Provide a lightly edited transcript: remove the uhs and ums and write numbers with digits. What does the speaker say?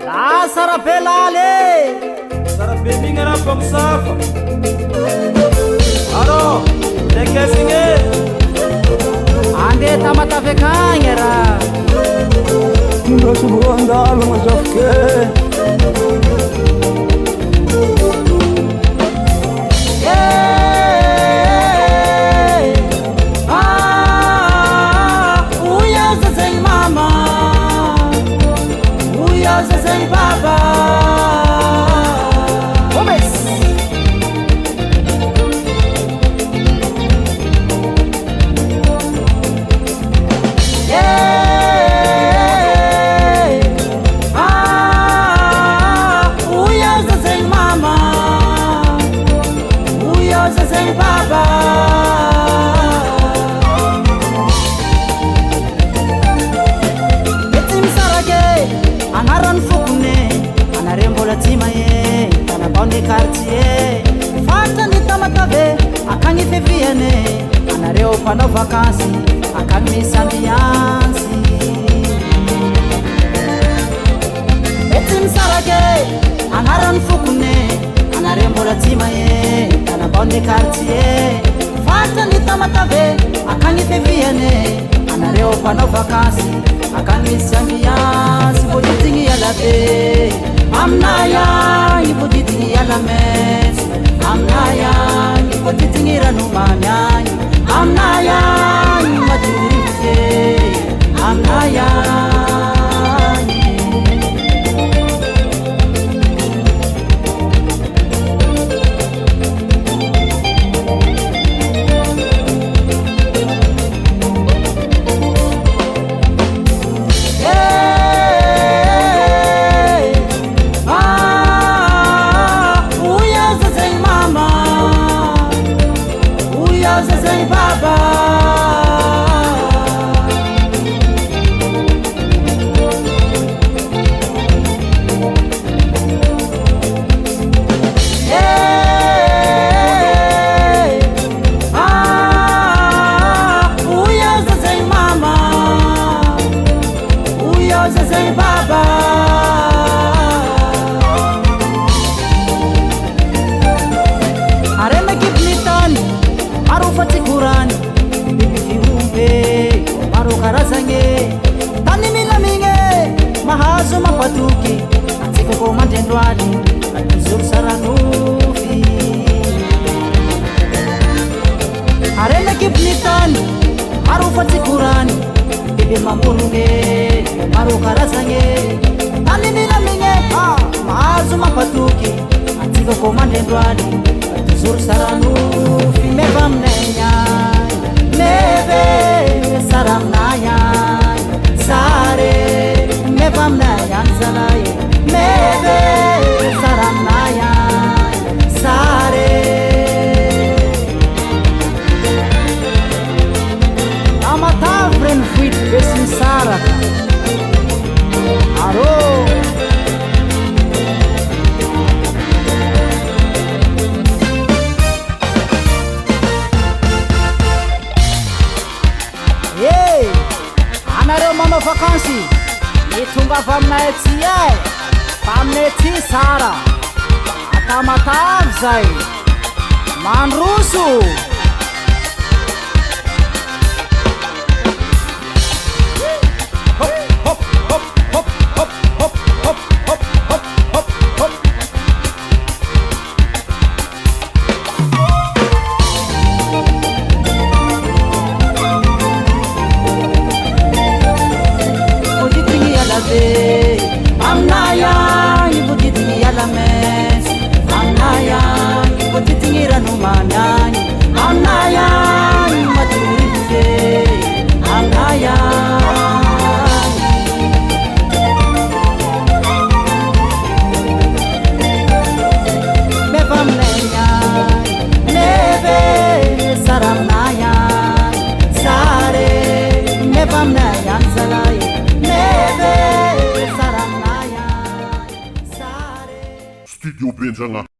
Sarabelale Sarabelingana pagsafa Aro, dekesinge Ande tamatavekanyera Munda subuandalo masafke Baba Omes Uya zazeng mama Uya zazeng baba Anaran fukune, anarembola tima ye, anabonde quartier. Fata ni tamatave, akangi feviene, anareo pano vacancy, akangi sambiansi. Etim sarage, anaran fukune, anarembola tima ye, anabonde quartier. Fata ni tamatave, akangi feviene, anareo pano vacancy, akangi sambiansi. Ibuditingi yala be, amnaya. Ibuditingi yala mes, amnaya. Ibuditingi ranumanya, amnaya. Maturi se, amnaya. Baba Uya zazeng mama Uya zazeng baba Areme kipnitan Marufati kurani Bibi fiumbe Maru karazange Tani mina minge Mahazo mapatuki Antika komandendwadi Atuzur saranufi Arena kipnitani Marufati kurani Bibi mamurunge Maru karazange Tani mina minge Mahazo mapatuki Antika komandendwadi Atuzur saranufi Meva mnenya Meve saram naya Sare Meva mnenya Nzalaye Meve saram naya Sare Amatavren fuit besim saraka Aro Mama vacancy Itunga famnay ty Famnay ty sara Atamatav zay Mandroso Amnaya, ibuditingi yala mes Amnaya, ibuditingi ranumanyani Amnaya, maturi se Amnaya Meva mnenya Meve saramnaya Sare Meva mnenya Nzalaye Meve Studio Benjamin.